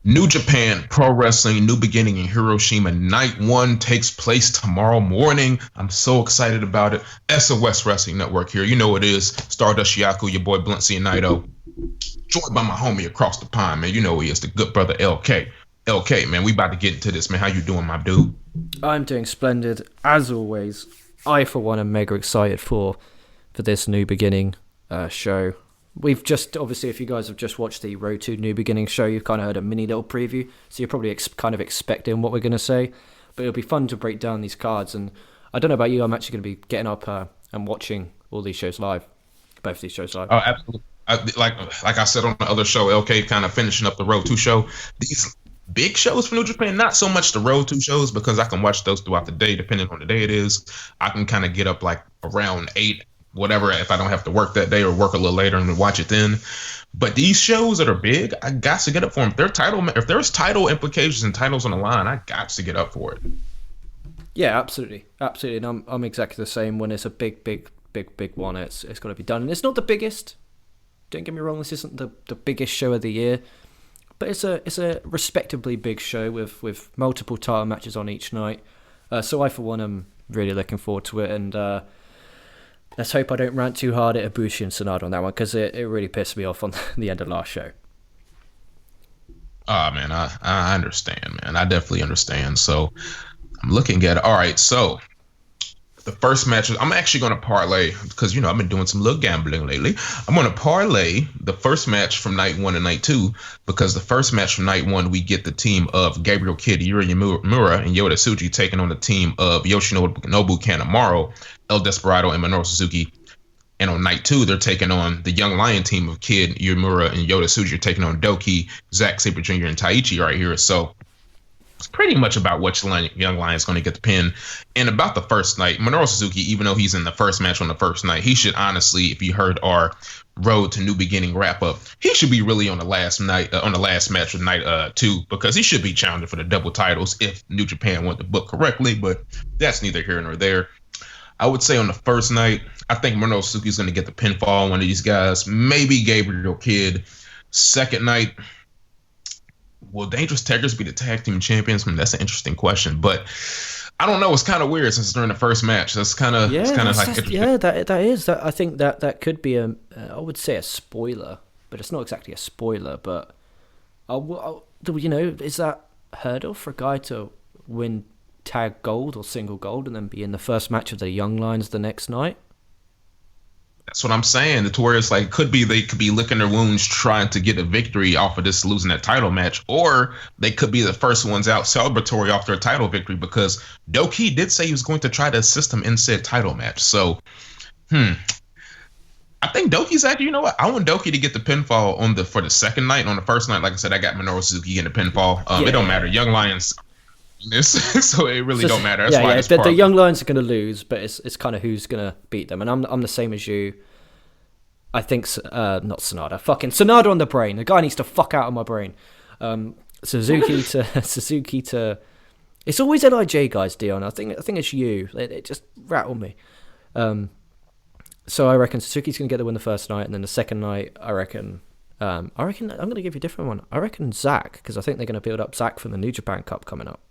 New Japan Pro Wrestling New Beginning in Hiroshima. Night 1 takes place tomorrow morning. I'm so excited about it. SOS Wrestling Network here. You know what it is. Stardust Yaku, your boy Bluntzy and Naito. Joined by my homie across the pond, man. You know he is, the good brother LK. LK, man, we about to get into this, man. How you doing, my dude? I'm doing splendid, as always. I, for one, am mega excited for this New Beginning show. We've just, obviously, if you guys have just watched the Road to New Beginning show, you've kind of heard a mini little preview, so you're probably kind of expecting what we're going to say. But it'll be fun to break down these cards, and I don't know about you, I'm actually going to be getting up and watching all these shows live, both these shows live. Oh, absolutely. Like I said on the other show, LK kind of finishing up the Road to show. These big shows for New Japan, not so much the Road to shows, because I can watch those throughout the day, depending on the day it is. I can kind of get up like around 8, whatever, if I don't have to work that day or work a little later and watch it then. But these shows that are big, I got to get up for them. If there's title implications and titles on the line, I got to get up for it. Yeah, absolutely. And I'm exactly the same. When it's a big one, it's got to be done. And it's not the biggest. Don't get me wrong, this isn't the biggest show of the year. But it's a respectably big show with multiple title matches on each night. So I, for one, am really looking forward to it. And let's hope I don't rant too hard at Ibushi and Sanada on that one, because it really pissed me off on the end of last show. Man, I understand, man. I definitely understand. So I'm looking at it. All right, so the first match, I'm actually going to parlay, because, I've been doing some little gambling lately. I'm going to parlay the first match from night 1 and night 2, because the first match from night 1, we get the team of Gabriel Kidd, Yuri Yamura, and Yota Tsuji taking on the team of Yoshinobu Kanemaru, El Desperado, and Minoru Suzuki. And on night 2, they're taking on the Young Lion team of Kidd, Yamura, and Yota Tsuji, taking on Doki, Zack Sabre Jr., and Taichi right here. So it's pretty much about which Young Lion is going to get the pin. And about the first night, Minoru Suzuki, even though he's in the first match on the first night, he should honestly, if you heard our Road to New Beginning wrap up, he should be really on the last night, on the last match of night 2, because he should be challenging for the double titles if New Japan went the book correctly. But that's neither here nor there. I would say on the first night, I think Minoru Suzuki is going to get the pinfall on one of these guys. Maybe Gabriel Kidd. Second night, will Dangerous Tekkers be the tag team champions? That's an interesting question, but I don't know. It's kind of weird since it's during the first match. That's kind of that is. I think that could be I would say a spoiler, but it's not exactly a spoiler. But is that hurdle for a guy to win tag gold or single gold and then be in the first match of the Young Lions the next night? That's what I'm saying. The tour is like, they could be licking their wounds trying to get a victory off of this losing that title match, or they could be the first ones out celebratory after a title victory, because Doki did say he was going to try to assist him in said title match. So, I think Doki's actually, you know what? I want Doki to get the pinfall for the second night. On the first night, like I said, I got Minoru Suzuki in the pinfall. It don't matter. Young Lions. So it really don't matter. That's why the Young Lions are going to lose, but it's kind of who's going to beat them. And I'm the same as you. I think not Sanada, fucking Sanada on the brain. The guy needs to fuck out of my brain. Suzuki to. It's always LIJ guys, Dion. I think it's you. It just rattled me. So I reckon Suzuki's going to get the win the first night, and then the second night, I reckon I'm going to give you a different one. I reckon Zack, because I think they're going to build up Zack for the New Japan Cup coming up.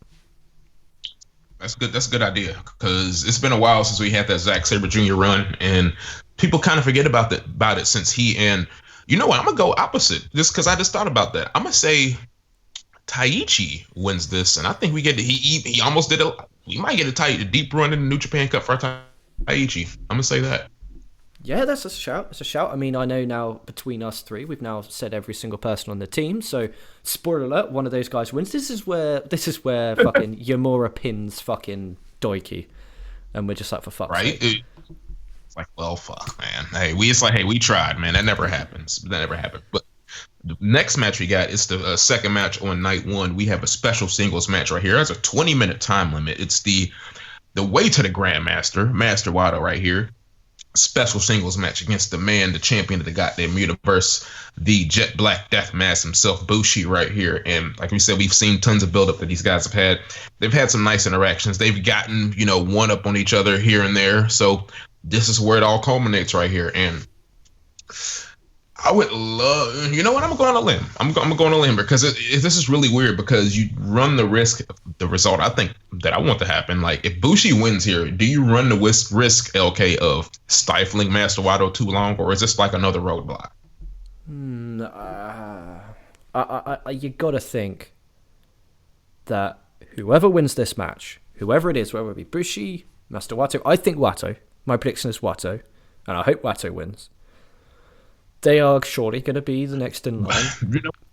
That's good. That's a good idea, because it's been a while since we had that Zack Sabre Jr. run, and people kind of forget about it since he and you know what? I'm gonna go opposite, just because I just thought about that. I'm gonna say Taichi wins this, and I think we get he almost did it. We might get a deep run in the New Japan Cup for Taichi. I'm gonna say that. Yeah, that's a shout. It's a shout. I mean, I know now between us three, we've now said every single person on the team. So, spoiler alert, one of those guys wins. This is where fucking Yamura pins fucking Doiki, and we're just like, for fuck's sake. Right? It's like, well, fuck, man. Hey, we tried, man. That never happens. But the next match we got is the second match on night 1. We have a special singles match right here. That's a 20-minute time limit. It's the way to the Grandmaster, Master Wato right here. Special singles match against the champion of the goddamn universe, the Jet Black Death Mask himself, Bushi, right here. And like we said, we've seen tons of buildup that these guys have had. They've had some nice interactions. They've gotten, one up on each other here and there. So this is where it all culminates right here. And I would love, you know what? I'm going to limb. I'm going to limb because this is really weird because you run the risk, the result I think that I want to happen. Like if Bushi wins here, do you run the risk, LK, of stifling Master Wato too long, or is this like another roadblock? You got to think that whoever wins this match, whoever it is, whether it be Bushi, Master Wato, I think Wato. My prediction is Wato, and I hope Wato wins. They are surely going to be the next in line,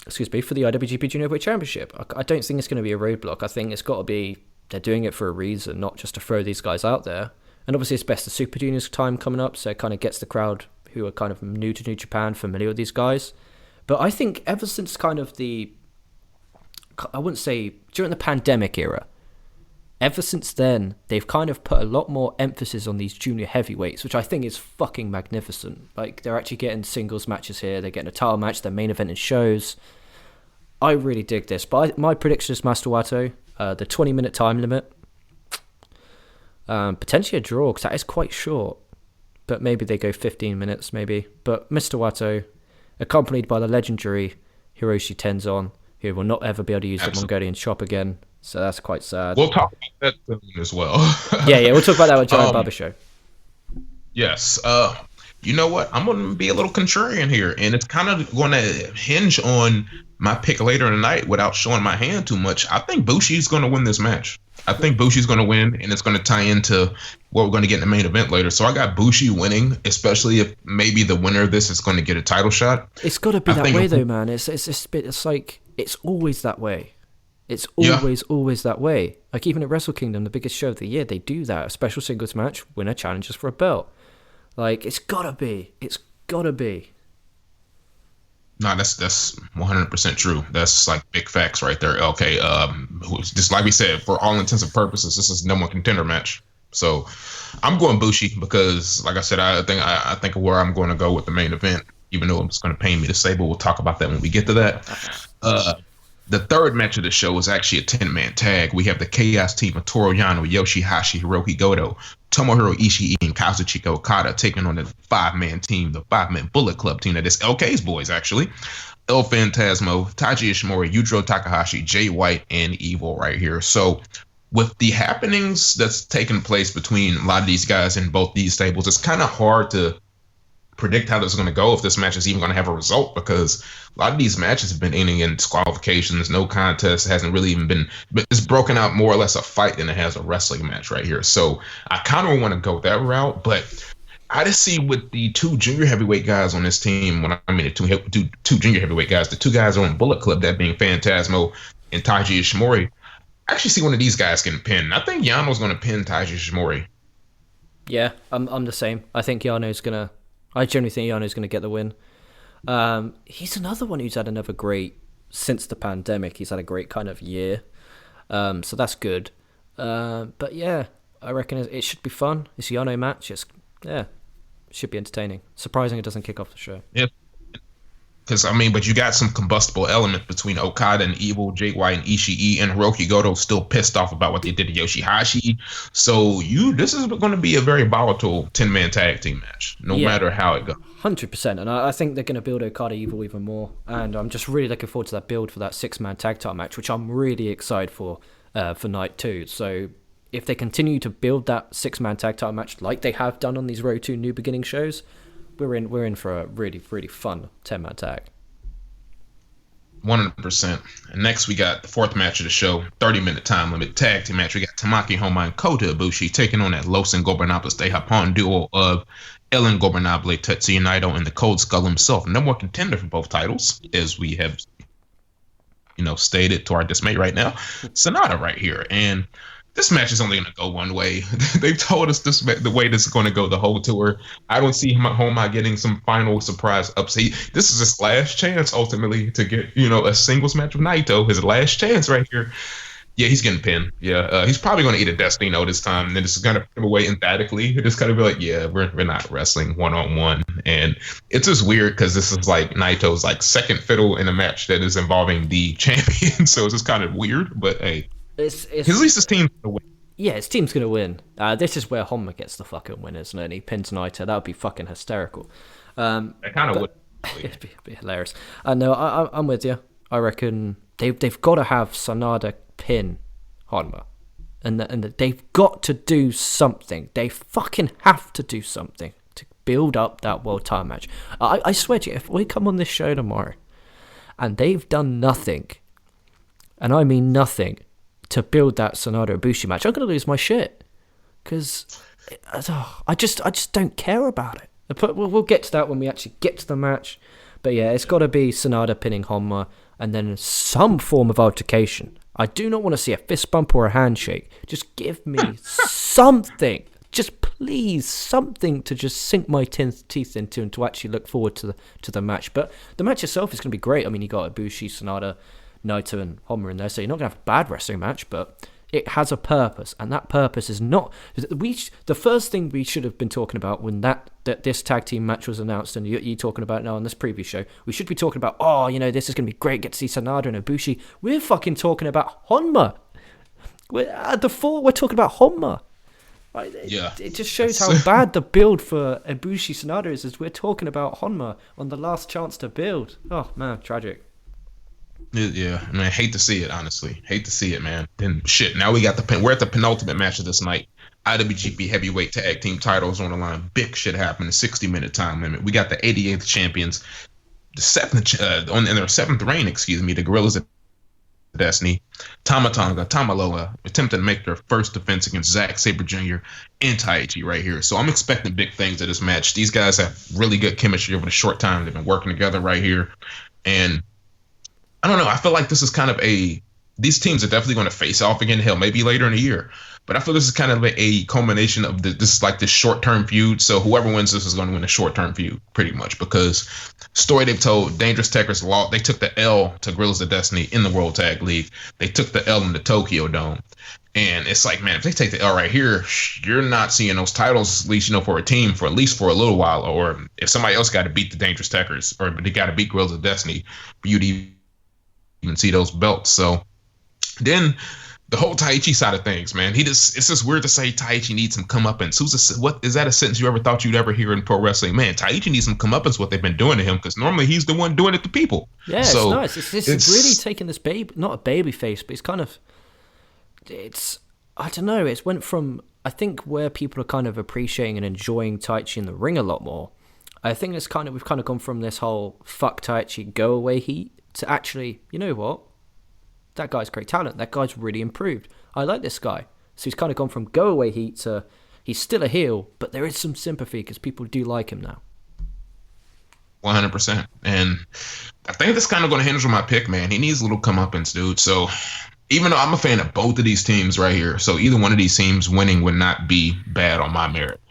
excuse me, for the IWGP Junior Heavyweight Championship. I don't think it's going to be a roadblock. I think it's got to be, they're doing it for a reason, not just to throw these guys out there. And obviously it's Best of Super Juniors time coming up, so it kind of gets the crowd who are kind of new to New Japan familiar with these guys. But I think ever since kind of I wouldn't say during the pandemic era, ever since then, they've kind of put a lot more emphasis on these junior heavyweights, which I think is fucking magnificent. Like, they're actually getting singles matches here. They're getting a title match, their main event in shows. I really dig this. But my prediction is Master Wato, the 20-minute time limit. Potentially a draw, because that is quite short. But maybe they go 15 minutes, maybe. But Mr. Wato, accompanied by the legendary Hiroshi Tenzon, who will not ever be able to use the Mongolian chop again. So that's quite sad. We'll talk about that soon as well. yeah, we'll talk about that with Giant Barber Show. Yes. You know what? I'm going to be a little contrarian here, and it's kind of going to hinge on my pick later in the night without showing my hand too much. I think Bushi's going to win this match. I think Bushi's going to win, and it's going to tie into what we're going to get in the main event later. So I got Bushi winning, especially if maybe the winner of this is going to get a title shot. It's got to be that way, though, man. It's like, it's always that way. It's always that way. Like, even at Wrestle Kingdom, the biggest show of the year, they do that. A special singles match, winner challenges for a belt. Like, it's gotta be. It's gotta be. No, that's 100% true. That's like big facts right there. Okay, just like we said, for all intents and purposes, this is no one contender match. So I'm going Bushi because, like I said, I think of where I'm going to go with the main event, even though it's going to pain me to say, but we'll talk about that when we get to that. The third match of the show is actually a 10-man tag. We have the Chaos Team of Toru Yano, Yoshihashi, Hiroki Goto, Tomohiro Ishii, and Kazuchika Okada taking on the 5-man team, the 5-man Bullet Club team that is LK's boys, actually. El Phantasmo, Taiji Ishimori, Yujiro Takahashi, Jay White, and Evil right here. So with the happenings that's taking place between a lot of these guys in both these stables, it's kind of hard to predict how this is going to go, if this match is even going to have a result, because a lot of these matches have been ending in disqualifications, no contest, hasn't really even been, but it's broken out more or less a fight than it has a wrestling match right here. So I kind of want to go that route, but I just see with the two junior heavyweight guys on this team, when I mean the two junior heavyweight guys, the two guys on Bullet Club, that being Phantasmo and Taiji Ishimori, I actually see one of these guys getting pinned. I think Yano's going to pin Taiji Ishimori. Yeah, I'm the same. I generally think Yano's going to get the win. He's another one who's had another great, since the pandemic, he's had a great kind of year. So that's good. But yeah, I reckon it should be fun. It's a Yano match. It should be entertaining. Surprising it doesn't kick off the show. Yeah. Because, but you got some combustible element between Okada and Evil, Jay White and Ishii, and Hiroki Goto still pissed off about what they did to Yoshihashi. So this is going to be a very volatile 10-man tag team match, no matter how it goes. 100%. And I think they're going to build Okada Evil even more. And I'm just really looking forward to that build for that 6-man tag title match, which I'm really excited for night 2. So if they continue to build that 6-man tag title match like they have done on these Road to New Beginning shows, we're in for a really, really fun 10-man tag. 100%. And next we got the fourth match of the show, 30-minute time limit tag team match. We got Tamaki Honma and Kota Ibushi taking on that Los Ingobernables de Japón duo of El Ingobernable Tetsuya Naito and the Cold Skull himself. No more contender for both titles, as we have stated to our dismay right now. Sanada right here. And this match is only going to go one way. They've told us the way this is going to go the whole tour. I don't see Honma getting some final surprise upset. This is his last chance, ultimately, to get a singles match with Naito. His last chance right here. Yeah, he's getting pinned. Yeah, he's probably going to eat a Destino this time. And then this is going to put him away emphatically. It's going to be like, yeah, we're not wrestling one-on-one. And it's just weird because this is like Naito's like second fiddle in a match that is involving the champion. So it's just kind of weird, but hey. It's at least his team's going to win. Yeah, his team's going to win. This is where Honma gets the fucking win, isn't it? And he pins Naito. That would be fucking hysterical. I kind of would. It'd be hilarious. No, I'm with you. I reckon they've got to have Sanada pin Honma. And they've got to do something. They fucking have to do something to build up that world title match. I swear to you, if we come on this show tomorrow and they've done nothing, and I mean nothing, to build that Sanada Ibushi match, I'm going to lose my shit. Because I just don't care about it. But we'll get to that when we actually get to the match. But yeah, it's got to be Sanada pinning Honma and then some form of altercation. I do not want to see a fist bump or a handshake. Just give me something. Just please, something to just sink my teeth into and to actually look forward to the match. But the match itself is going to be great. I mean, you got Ibushi, Sanada, Naito, and Honma in there, so you're not going to have a bad wrestling match, but it has a purpose, and that purpose is not... The first thing we should have been talking about when that this tag team match was announced, and you're talking about now on this preview show, we should be talking about, this is going to be great, get to see Sanada and Ibushi. We're fucking talking about Honma. At the 4, we're talking about Honma. Right? Yeah. It just shows how bad the build for Ibushi Sanada is we're talking about Honma on the last chance to build. Oh, man, tragic. Yeah, I mean, hate to see it, honestly. Hate to see it, man. Then shit, now we got we're at the penultimate match of this night. IWGP Heavyweight Tag Team titles on the line. Big shit happened. 60-minute time limit. We got the 88th champions, the seventh in their 7th reign. The Guerrillas of Destiny, Tamaloa attempting to make their first defense against Zack Sabre Jr. and Taichi right here. So I'm expecting big things at this match. These guys have really good chemistry over the short time they've been working together right here, and I don't know. I feel like this is kind of these teams are definitely going to face off again. Hell, maybe later in the year. But I feel this is kind of a culmination of this short-term feud. So whoever wins this is going to win a short-term feud, pretty much. Because story they've told, Dangerous Tekkers lost. They took the L to Guerrillas of Destiny in the World Tag League. They took the L in the Tokyo Dome. And it's like, man, if they take the L right here, you're not seeing those titles, at least, for a team for at least for a little while. Or if somebody else got to beat the Dangerous Tekkers, or they got to beat Guerrillas of Destiny for you to even see those belts. So then the whole Taichi side of things, man, it's just weird to say Taichi needs some comeuppance. What is that a sentence you ever thought you'd ever hear in pro wrestling? Man, Taichi needs some comeuppance, what they've been doing to him, because normally he's the one doing it to people. Yeah, so it's nice. It's really taking this not a baby face, but I don't know, it's went from, I think, where people are kind of appreciating and enjoying Taichi in the ring a lot more. I think we've kind of gone from this whole fuck Taichi, go away heat to actually, you know what? That guy's great talent. That guy's really improved. I like this guy. So he's kind of gone from go away heat to he's still a heel, but there is some sympathy because people do like him now. 100%. And I think that's kind of going to hinge on my pick, man. He needs a little comeuppance, dude. So even though I'm a fan of both of these teams right here, so either one of these teams winning would not be bad on my merit.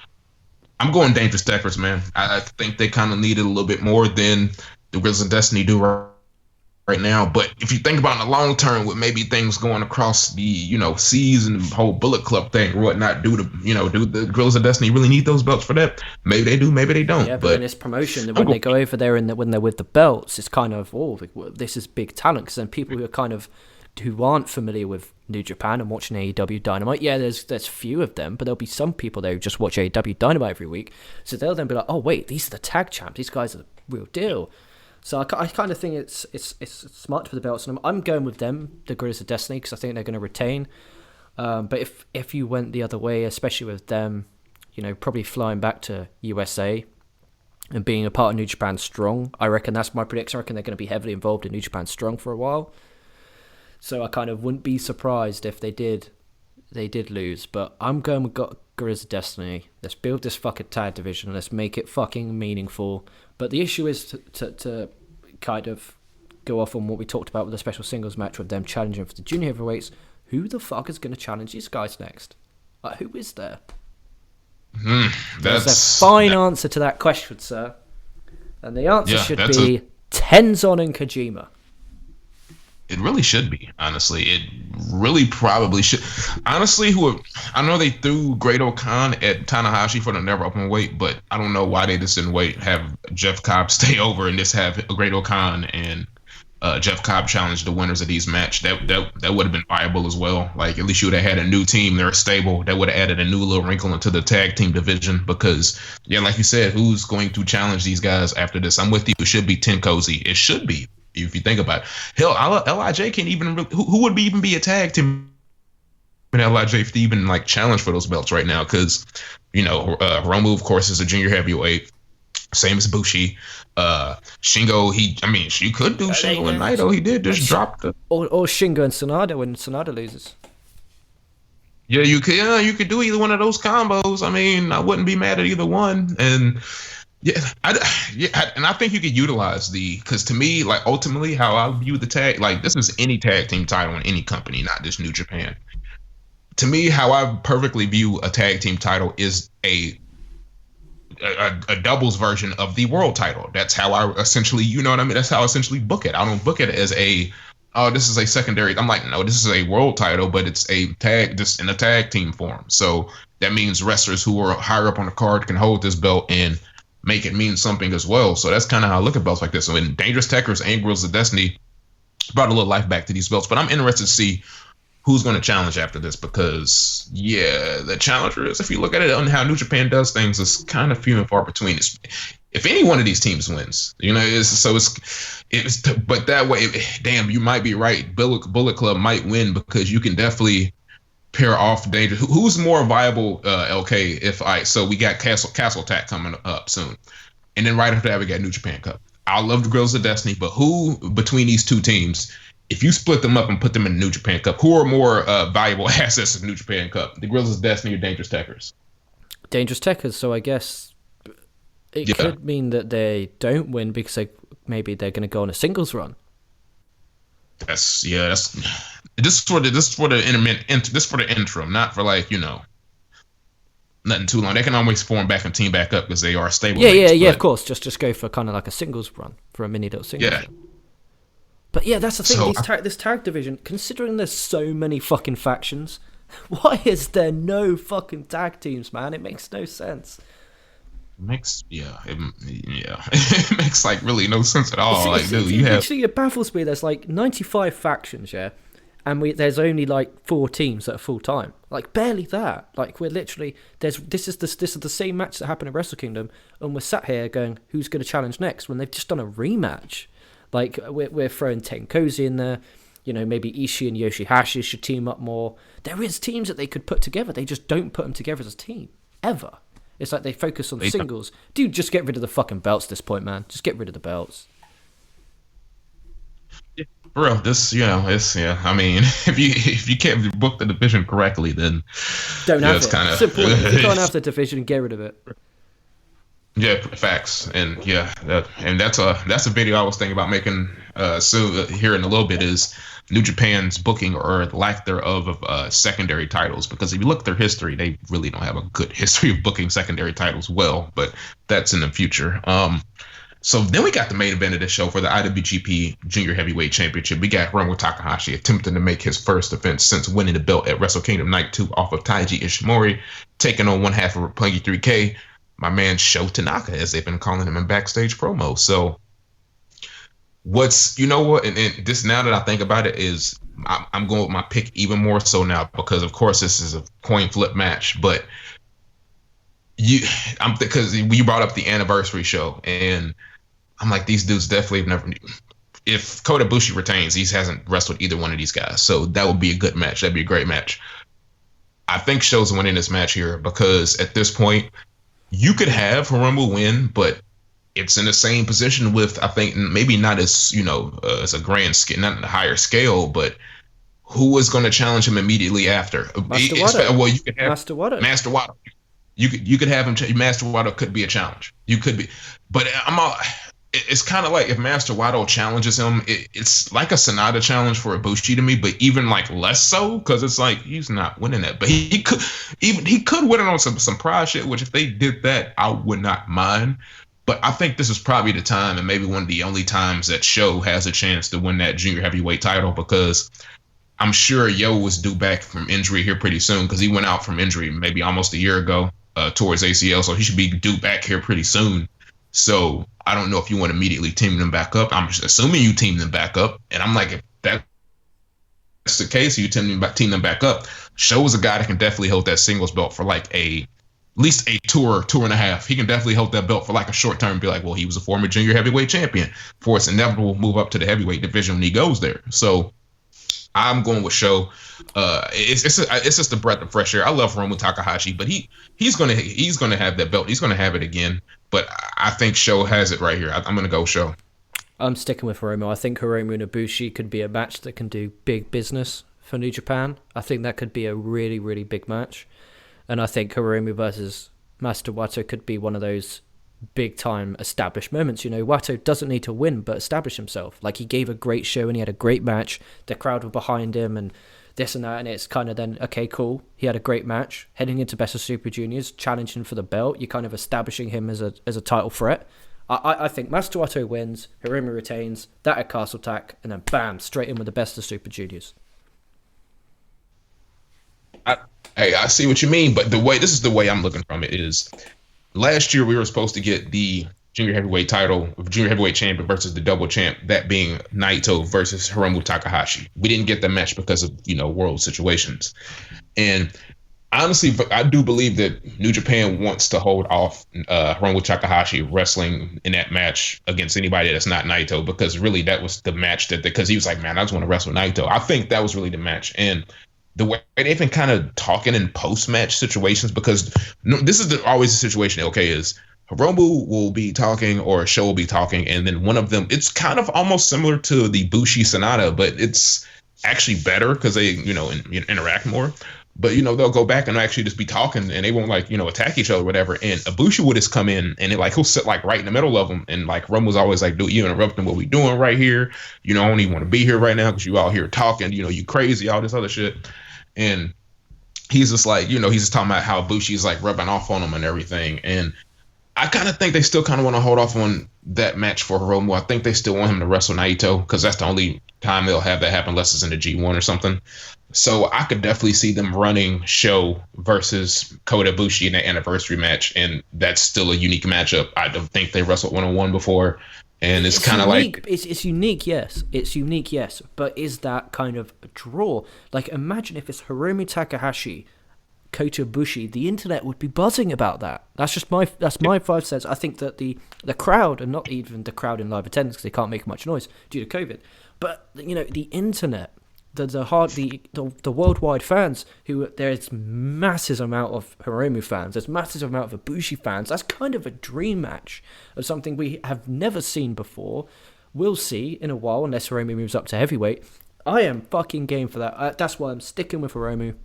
I'm going Dangerous Tekkers, man. I think they kind of need it a little bit more than the Guerrillas of Destiny do right now. But if you think about in the long term with maybe things going across the seas and the whole Bullet Club thing or whatnot, do the Guerrillas of Destiny really need those belts for that? Maybe they do, maybe they don't. Yeah, but in this promotion, when they go over there and when they're with the belts, it's kind of, this is big talent. Because then people who aren't familiar with New Japan and watching AEW Dynamite, yeah, there's few of them, but there'll be some people there who just watch AEW Dynamite every week, so they'll then be like, oh wait, these are the tag champs, these guys are the real deal. So I kind of think it's smart for the belts, and I'm going with them, the Guerrillas of Destiny, because I think they're going to retain. But if you went the other way, especially with them, probably flying back to USA and being a part of New Japan Strong, I reckon that's my prediction. I reckon they're going to be heavily involved in New Japan Strong for a while. So I kind of wouldn't be surprised if they did lose. But I'm going with Guerrillas of Destiny. Let's build this fucking tag division. Let's make it fucking meaningful. But the issue is to kind of go off on what we talked about with the special singles match with them challenging for the junior heavyweights. Who the fuck is going to challenge these guys next? Who is there? There's a fine answer to that question, sir. And the answer should be Tenzon and Kojima. It really should be, honestly. It really probably should. Honestly, I know they threw Great O'Khan at Tanahashi for the never open weight, but I don't know why they just didn't have Jeff Cobb stay over and just have Great O'Khan and Jeff Cobb challenged the winners of these match. That would have been viable as well. Like at least you would have had a new team. They're stable. That would have added a new little wrinkle into the tag team division because yeah, like you said, who's going to challenge these guys after this? I'm with you. It should be Ten Cozy. It should be if you think about it. Hell, LIJ can't even. Who would even be a tag team in LIJ to even like challenge for those belts right now? Because Hiromu of course is a junior heavyweight. Same as Bushi. Shingo, you could do Shingo and Naito. He did just drop the... Or Shingo and Sanada when Sanada loses. Yeah, you could do either one of those combos. I mean, I wouldn't be mad at either one. And and I think you could utilize because to me, like ultimately how I view the tag, like this is any tag team title in any company, not just New Japan. To me, how I perfectly view a tag team title is a doubles version of the world title. That's how I essentially, you know what I mean? That's how I essentially book it. I don't book it as this is a secondary. I'm like, no, this is a world title, but it's a tag, just in a tag team form. So that means wrestlers who are higher up on the card can hold this belt and make it mean something as well. So that's kind of how I look at belts like this. So in Dangerous Tekkers and Grills of Destiny brought a little life back to these belts, but I'm interested to see who's going to challenge after this because, yeah, the challengers, if you look at it on how New Japan does things, is kind of few and far between. If any one of these teams wins, but that way, damn, you might be right. Bullet Club might win because you can definitely pair off Danger. Who's more viable, LK, so we got Castle Attack coming up soon. And then right after that, we got New Japan Cup. I love the Grills of Destiny, but who between these two teams, if you split them up and put them in the New Japan Cup, who are more valuable assets in the New Japan Cup? The Grills of Destiny or Dangerous Tekkers? Dangerous Tekkers, so I guess it could mean that they don't win because maybe they're going to go on a singles run. This is for the interim, not for nothing too long. They can always form back and team back up because they are stable. Yeah, of course. Just go for kind of like a singles run for a mini little singles run. But yeah, that's the thing. So, this tag division, considering there's so many fucking factions, why is there no fucking tag teams, man? It makes no sense. It makes like really no sense at all. It baffles me. There's like 95 factions, yeah, and there's only like 4 teams that are full time. Like barely that. Like we're literally this is the same match that happened at Wrestle Kingdom, and we're sat here going, who's going to challenge next? When they've just done a rematch. Like, we're throwing Tenkozy in there. Maybe Ishii and Yoshihashi should team up more. There is teams that they could put together. They just don't put them together as a team. Ever. It's like they focus on singles. Dude, just get rid of the fucking belts at this point, man. Just get rid of the belts. Yeah, for real, I mean, if you can't book the division correctly, then... Don't have it. It's important. If you can't have the division, get rid of it. Yeah, facts, and that's a video I was thinking about making soon here in a little bit is New Japan's booking or lack thereof of secondary titles, because if you look at their history, they really don't have a good history of booking secondary titles well, but that's in the future. So then we got the main event of this show for the IWGP Junior Heavyweight Championship. We got Hiromu Takahashi attempting to make his first defense since winning the belt at Wrestle Kingdom Night 2 off of Taiji Ishimori, taking on one half of Roppongi 3K. My man Sho Tanaka, as they've been calling him in backstage promo. So and this, now that I think about it, is I'm going with my pick even more so now, because of course this is a coin flip match, but because you brought up the anniversary show, and I'm like, these dudes definitely have never. If Kota Ibushi retains, he hasn't wrestled either one of these guys, so that would be a good match. That'd be a great match. I think Sho's winning this match here because at this point, you could have Hiromu win, but it's in the same position with, I think, maybe not as, as a grand scale, not a higher scale, but who is going to challenge him immediately after? Master Wato. Well, you could have Master Wato. Master Wato. You could have him. Master Wato could be a challenge. You could be, but it's kind of like if Master Wato challenges him, it's like a Sanada challenge for Ibushi to me, but even like less so, because it's like he's not winning that. But he could win it on some pride shit, which if they did that, I would not mind. But I think this is probably the time, and maybe one of the only times, that Sho has a chance to win that junior heavyweight title, because I'm sure Yo was due back from injury here pretty soon, because he went out from injury maybe almost a year ago towards ACL, so he should be due back here pretty soon. So I don't know if you want to immediately team them back up. I'm just assuming you team them back up, and I'm like, if that's the case, you team them back up. Show is a guy that can definitely hold that singles belt for like at least a tour and a half. He can definitely hold that belt for like a short term and be like, well, he was a former junior heavyweight champion for its inevitable move up to the heavyweight division when he goes there. So I'm going with Show. It's just a breath of fresh air. I love Hiromu Takahashi, but he's gonna have that belt. He's gonna have it again. But I think Show has it right here. I'm gonna go Show. I'm sticking with Hiromu. I think Hiromu and Ibushi could be a match that can do big business for New Japan. I think that could be a really, really big match. And I think Hiromu versus Master Wato could be one of those big-time established moments. You know, Wato doesn't need to win, but establish himself. Like, he gave a great show and he had a great match. The crowd were behind him and this and that. And it's kind of then, okay, cool. He had a great match. Heading into Best of Super Juniors, challenging for the belt. You're kind of establishing him as a title threat. I think Master Wato wins, Hiromu retains, that at Castle Tack, and then bam, straight in with the Best of Super Juniors. I see what you mean, but this is the way I'm looking from it is last year we were supposed to get the junior heavyweight title, junior heavyweight champion versus the double champ, that being Naito versus Hiromu Takahashi. We didn't get the match because of, world situations. And honestly, I do believe that New Japan wants to hold off Hiromu Takahashi wrestling in that match against anybody that's not Naito, because really that was the match because he was like, man, I just want to wrestle Naito. I think that was really the match. And the way they've been kind of talking in post-match situations, because this is always the situation, okay, is Hiromu will be talking or a Show will be talking, and then one of them, it's kind of almost similar to the Bushi Sanada, but it's actually better because they, interact more. But, they'll go back and actually just be talking and they won't attack each other or whatever. And Ibushi would just come in and he'll sit right in the middle of them. And Romu's always like, dude, you interrupting what we doing right here. I don't even want to be here right now because you all here talking, you crazy, all this other shit. And he's just he's just talking about how Ibushi's rubbing off on him and everything. And I kind of think they still kind of want to hold off on that match for Hiromu. I think they still want him to wrestle Naito because that's the only time they'll have that happen unless it's in the G1 or something. So I could definitely see them running Show versus Kota Ibushi in that anniversary match, and that's still a unique matchup. I don't think they wrestled one-on-one before, and it's kind of it's unique, yes. It's unique, yes. But is that kind of a draw? Imagine if it's Hiromu Takahashi, Kota Ibushi, the internet would be buzzing about that. That's my 5 cents. I think that the crowd, and not even the crowd in live attendance because they can't make much noise due to COVID, but the internet. The worldwide fans there's massive amount of Hiromu fans, there's massive amount of Ibushi fans. That's kind of a dream match of something we have never seen before. We'll see in a while unless Hiromu moves up to heavyweight. I am fucking game for that. That's why I'm sticking with Hiromu,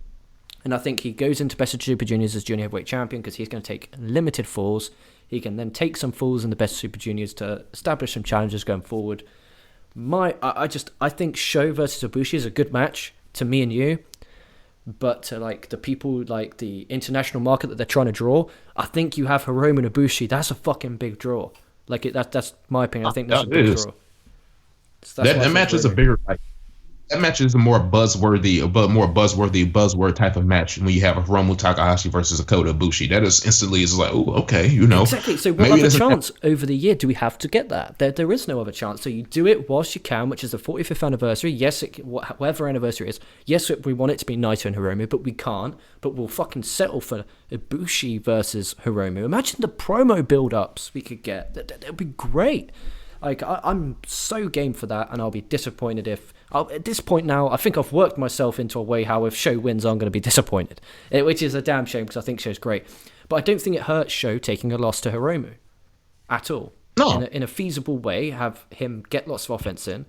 and I think he goes into Best of Super Juniors as junior heavyweight champion because he's going to take limited falls. He can then take some falls in the Best of Super Juniors to establish some challenges going forward. I think Show versus Ibushi is a good match to me and you, but to the people the international market that they're trying to draw, I think you have Hiromu and Ibushi. That's a fucking big draw. That's my opinion. I think that's a big draw. That match is a bigger. That match is a more buzzworthy type of match when you have a Hiromu Takahashi versus a Kota Ibushi. That is instantly oh, okay, Exactly. So what other chance over the year do we have to get that? There is no other chance. So you do it whilst you can, which is the 45th anniversary. Yes, whatever anniversary it is. Yes, we want it to be Naito and Hiromu, but we can't. But we'll fucking settle for Ibushi versus Hiromu. Imagine the promo build-ups we could get. That would be great. I'm so game for that, and I'll be disappointed if... at this point now, I think I've worked myself into a way how if Show wins, I'm going to be disappointed, which is a damn shame because I think Show's great. But I don't think it hurts Show taking a loss to Hiromu at all. No. In a feasible way, have him get lots of offense in.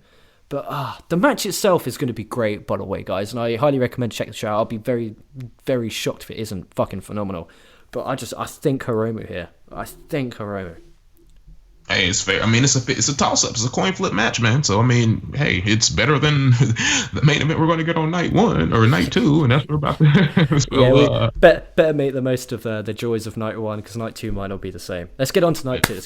But the match itself is going to be great, by the way, guys, and I highly recommend checking the show out. I'll be very, very shocked if it isn't fucking phenomenal. But I think Hiromu here. I think Hiromu. Hey, it's fair. I mean, it's a toss-up. It's a coin flip match, man. So, I mean, hey, it's better than the main event we're going to get on night 1 or night 2, and that's what we're about to... So, better make the most of the joys of night 1 because night 2 might not be the same. Let's get on to night 2.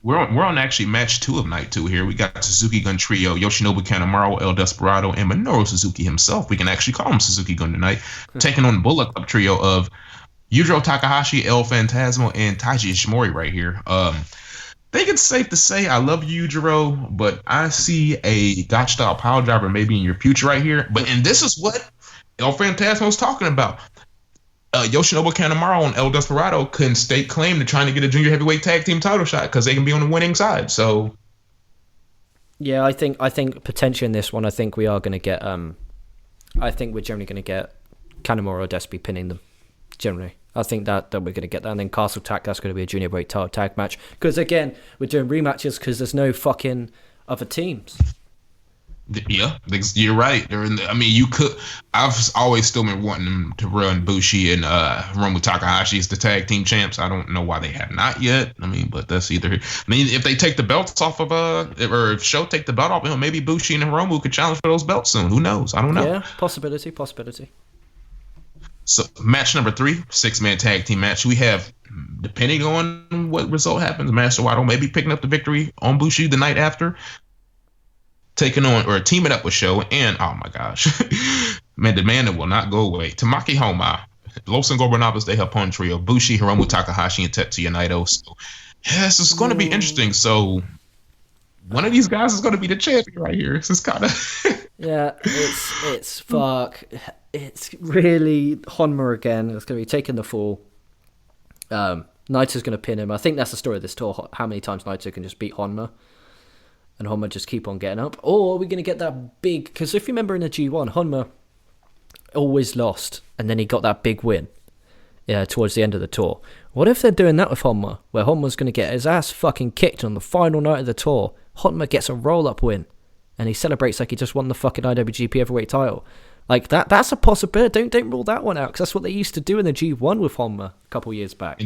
We're on actually match 2 of night 2 here. We got Suzuki Gun Trio, Yoshinobu Kanemaru, El Desperado, and Minoru Suzuki himself. We can actually call him Suzuki Gun tonight. Taking on Bullet Club Trio of Yujiro Takahashi, El Phantasmo, and Taiji Ishimori right here. I think it's safe to say I love you, Yujiro, but I see a Gotch style power driver maybe in your future right here. And this is what El Phantasmo was talking about. Yoshinobu Kanemaru and El Desperado couldn't stake claim to trying to get a junior heavyweight tag team title shot because they can be on the winning side. So, yeah, I think potentially in this one, I think we are going to get. I think we're generally going to get Kanemaru or Despi pinning them. Generally, I think that we're going to get that, and then Castle Tack, that's going to be a junior heavyweight title tag match. Because again, we're doing rematches because there's no fucking other teams. Yeah, you're right. I mean, you could. I've always still been wanting them to run Bushi and Hiromu Takahashi as the tag team champs. I don't know why they have not yet. I mean, but that's either. I mean, if they take the belts off of or if Show take the belt off, maybe Bushi and Hiromu could challenge for those belts soon. Who knows? I don't know. Yeah, possibility. So match number 3, 6-man tag team match. We have, depending on what result happens, Master Wato maybe picking up the victory on Bushi the night after, taking on or teaming up with Show, and oh my gosh, man, the man that will not go away, Tamaki Homa, Los Ingobernables de Japón trio, Bushi, Hiromu Takahashi, and Tetsuya Naito. So yes, it's going to be interesting. So one of these guys is going to be the champion right here. This is kind of yeah, it's fuck. It's really Honma again. It's going to be taking the fall. Naito's going to pin him. I think that's the story of this tour. How many times Naito can just beat Honma, and Honma just keep on getting up. Or are we going to get that big? Because if you remember in the G1, Honma always lost, and then he got that big win. Yeah, towards the end of the tour. What if they're doing that with Honma, where Honma's going to get his ass fucking kicked on the final night of the tour? Honma gets a roll-up win, and he celebrates like he just won the fucking IWGP Heavyweight title. Like that's a possibility. Don't rule that one out, because that's what they used to do in the G1 with Honma a couple years back.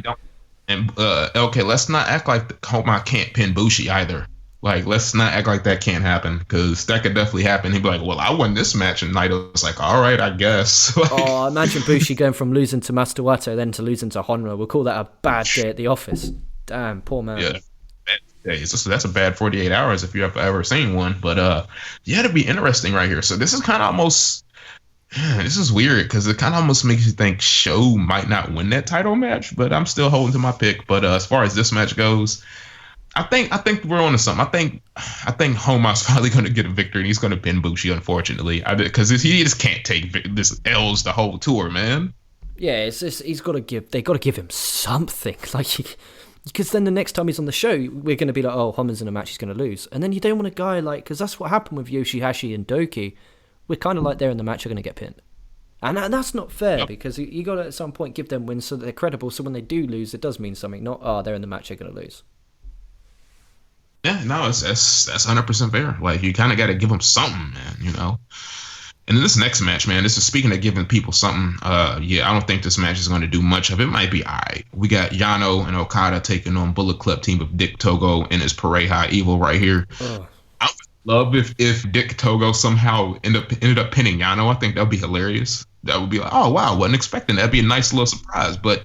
And okay, let's not act like Honma can't pin Bushi either. Like, let's not act like that can't happen, because that could definitely happen. He'd be like, well, I won this match, and Naito's like, all right, I guess. Like, oh, imagine Bushi going from losing to Master Wato then to losing to Honma. We'll call that a bad day at the office. Damn, poor man. Yeah. That's a bad 48 hours if you've ever seen one. But yeah, it'd be interesting right here. So this is kind of almost, this is weird, because it kind of almost makes you think Show might not win that title match, but I'm still holding to my pick. But as far as this match goes, I think we're on to something. I think Homa's probably going to get a victory, and he's going to pin Bushi, unfortunately, because he just can't take this L's the whole tour, man. Yeah, it's just, they got to give him something, like, because then the next time he's on the show, we're going to be like, oh, Homa's in a match, he's going to lose, and then you don't want a guy like, because that's what happened with Yoshihashi and Doki. We're kind of like they're in the match, are going to get pinned, and that's not fair. Yep. Because you got to at some point give them wins so that they're credible. So when they do lose, it does mean something. Not they're in the match, they're going to lose. Yeah, no, that's 100% fair. Like, you kind of got to give them something, man, you know? And then this next match, man, this is speaking of giving people something. Yeah, I don't think this match is going to do much of it. Might be all right. We got Yano and Okada taking on Bullet Club team of Dick Togo and his Pareja Evil right here. I would love if Dick Togo somehow ended up pinning Yano. I think that would be hilarious. That would be like, oh, wow, wasn't expecting that. That'd be a nice little surprise. But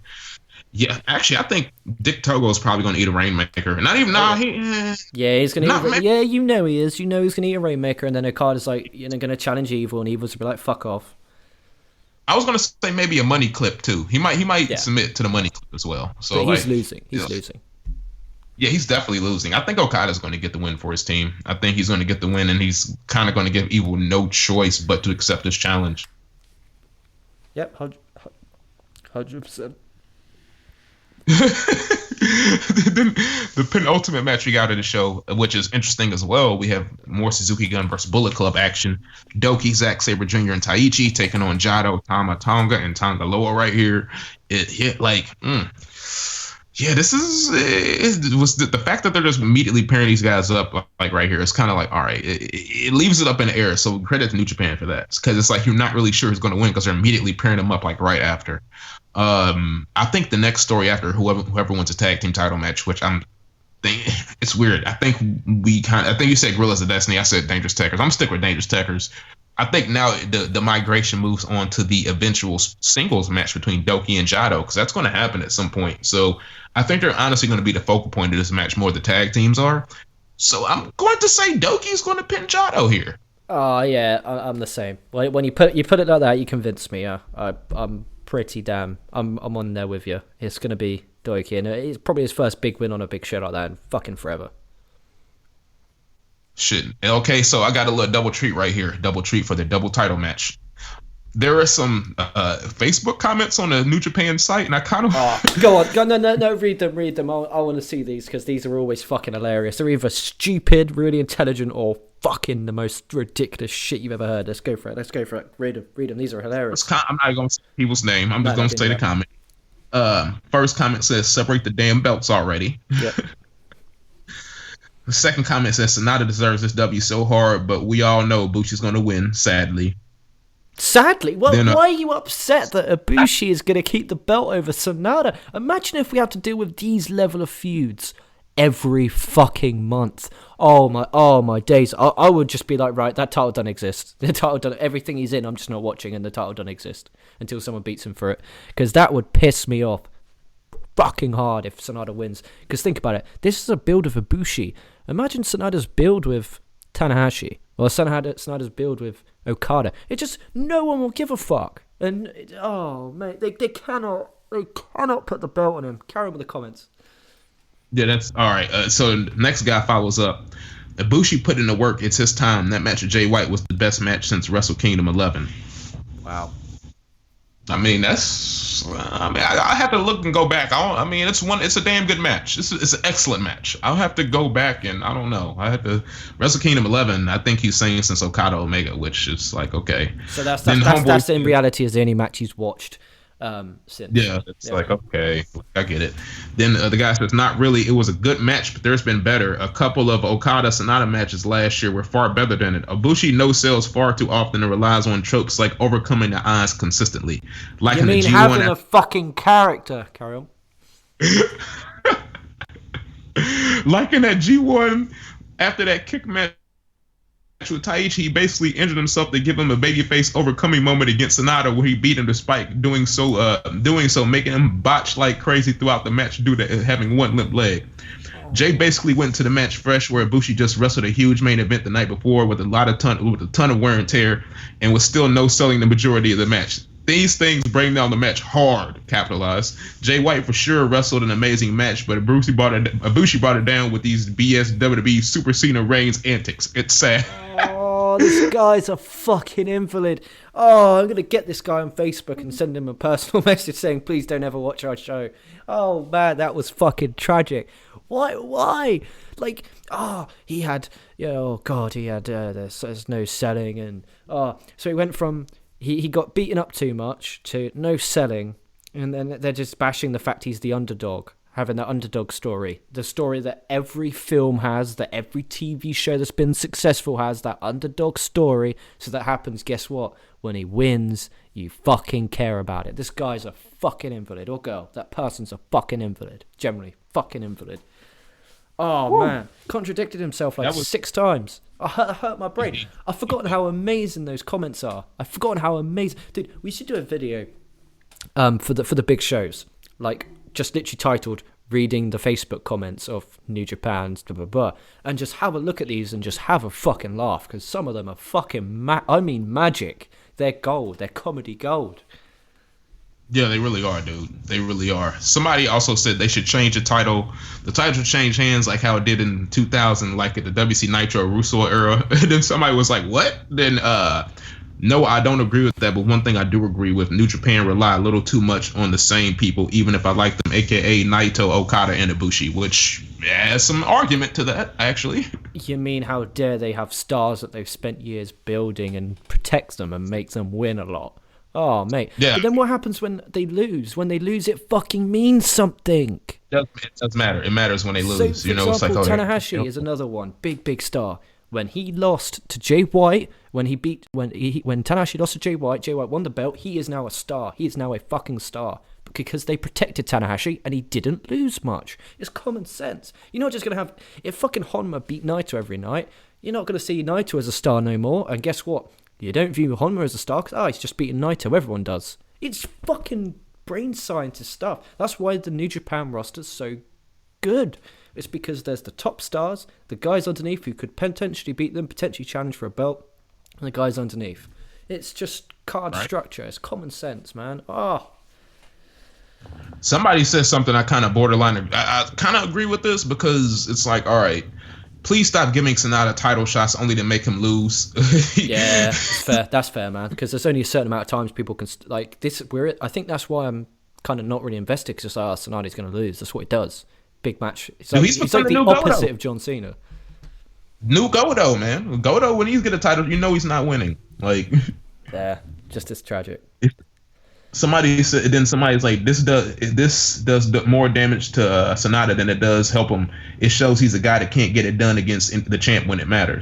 yeah, actually, I think Dick Togo is probably going to eat a Rainmaker. Not even, yeah, he's going to eat. Yeah, you know he is. You know he's going to eat a Rainmaker, and then Okada's like, going to challenge Evil, and Evil's going to be like, fuck off. I was going to say maybe a money clip too. He might submit to the money clip as well. So but he's losing. He's losing. Yeah, he's definitely losing. I think Okada's going to get the win for his team. I think he's going to get the win, and he's kind of going to give Evil no choice but to accept this challenge. Yep, 100%. Then the penultimate match we got of the show, which is interesting as well, we have more Suzuki Gun versus Bullet Club action. Doki, Zack Sabre Jr., and Taichi taking on Jado, Tama Tonga, and Tonga Loa right here. It hit like, yeah, this is the fact that they're just immediately pairing these guys up like right here. It's kind of like, all right, it leaves it up in the air. So credit to New Japan for that, because it's like you're not really sure who's going to win because they're immediately pairing them up like right after. I think the next story after whoever wins a tag team title match, which it's weird. I think you said Gorillas of Destiny. I said Dangerous Tekkers. I'm gonna stick with Dangerous Tekkers. I think now the migration moves on to the eventual singles match between Doki and Jado, because that's going to happen at some point. So I think they're honestly going to be the focal point of this match more. The tag teams are. So I'm going to say Doki is going to pin Jado here. Oh yeah, I'm the same. When you put it like that, you convinced me. I'm pretty damn. I'm on there with you. It's going to be Doiki, and it's probably his first big win on a big show like that in fucking forever. Shit. Okay, so I got a little double treat right here. Double treat for the double title match. There are some Facebook comments on the New Japan site, and I kind of... Go on. No, read them. I want to see these, because these are always fucking hilarious. They're either stupid, really intelligent, or fucking the most ridiculous shit you've ever heard. Let's go for it. Read them. These are hilarious. I'm not going to say people's name. I'm just going to say the comment. First comment says, separate the damn belts already. Yep. The second comment says, Sanada deserves this W so hard, but we all know Ibushi's going to win, sadly. Sadly? Well, why are you upset that Ibushi is going to keep the belt over Sanada? Imagine if we had to deal with these level of feuds every fucking month. Oh my days. I would just be like, right, that title doesn't exist. The title doesn't, everything he's in, I'm just not watching, and the title doesn't exist until someone beats him for it. Because that would piss me off fucking hard if Sanada wins. Because think about it. This is a build of Ibushi. Imagine Sanada's build with Tanahashi. Or Sanada's build with Okada. It just, no one will give a fuck. And, mate, they cannot put the belt on him. Carry on with the comments. Yeah, that's all right. So next guy follows up. Ibushi put in the work. It's his time. That match with Jay White was the best match since Wrestle Kingdom 11. Wow. I mean, I have to look and go back. It's a damn good match. It's an excellent match. I'll have to go back and I don't know. Wrestle Kingdom 11. I think he's saying since Okada Omega, which is like okay. So that's in reality is the only match he's watched. Since. Yeah, it's like okay, I get it. Then the guy says, not really. It was a good match, but there's been better. A couple of Okada Sanada matches last year were far better than it. Ibushi no sells far too often and relies on tropes like overcoming the odds consistently. Like you mean G1 having a fucking character? Carry on. Like in that G1 after that kick match with Taichi, he basically injured himself to give him a babyface overcoming moment against Sanada, where he beat him despite doing so, making him botch like crazy throughout the match due to having one limp leg. Jay basically went into the match fresh, where Ibushi just wrestled a huge main event the night before with a ton of wear and tear, and was still no selling the majority of the match. These things bring down the match hard, capitalized. Jay White for sure wrestled an amazing match, but Ibushi brought it down with these BS WWE Super Cena Reigns antics. It's sad. Oh, this guy's a fucking invalid. Oh, I'm going to get this guy on Facebook and send him a personal message saying, please don't ever watch our show. Oh, man, that was fucking tragic. Why? Like, he had, there's no selling. And, so he went from, he got beaten up too much to no selling. And then they're just bashing the fact he's the underdog. Having that underdog story, the story that every film has, that every TV show that's been successful has, that underdog story. So that happens, guess what? When he wins, you fucking care about it. This guy's a fucking invalid, or girl. That person's a fucking invalid. Generally, fucking invalid. Oh, woo. Man. Contradicted himself like 6 times. I hurt my brain. I've forgotten how amazing those comments are. I've forgotten how amazing. Dude, we should do a video for the big shows. Like, just literally titled reading the Facebook comments of New Japan's blah blah blah, and just have a look at these and just have a fucking laugh, because some of them are fucking magic. They're gold. They're comedy gold. Yeah, they really are, dude. They really are. Somebody also said they should change the title. The title should change hands like how it did in 2000, like at the WC Nitro Russo era. And then somebody was like, what? Then no, I don't agree with that, but one thing I do agree with, New Japan rely a little too much on the same people, even if I like them, aka Naito, Okada, and Ibushi, which has some argument to that, actually. You mean, how dare they have stars that they've spent years building and protects them and makes them win a lot? Oh, mate. Yeah. But then what happens when they lose? When they lose, it fucking means something. It does matter. It matters when they lose. So, for example, it's like, Tanahashi is another one. Big star. When he lost to Jay White, when Tanahashi lost to Jay White won the belt. He is now a star. He is now a fucking star because they protected Tanahashi and he didn't lose much. It's common sense. You're not just gonna have, if fucking Honma beat Naito every night, you're not gonna see Naito as a star no more. And guess what? You don't view Honma as a star because he's just beating Naito. Everyone does. It's fucking brain scientist stuff. That's why the New Japan roster's so good. It's because there's the top stars, the guys underneath who could potentially beat them, potentially challenge for a belt, and the guys underneath. It's just card structure. It's common sense, man. Oh, Somebody says something I kind of borderline. I kind of agree with this because it's like, all right, please stop giving Sanada title shots only to make him lose. Yeah, it's fair. That's fair, man. Because there's only a certain amount of times people can like this. I think that's why I'm kind of not really invested. Because Sanada's going to lose. That's what he does. Big match. Dude, He's like the opposite of John Cena. New Goto, man. Goto, when he's get a title, you know he's not winning. Like, yeah, just as tragic. Somebody said, then somebody's like, this does more damage to Sanada than it does help him. It shows he's a guy that can't get it done against the champ when it matters.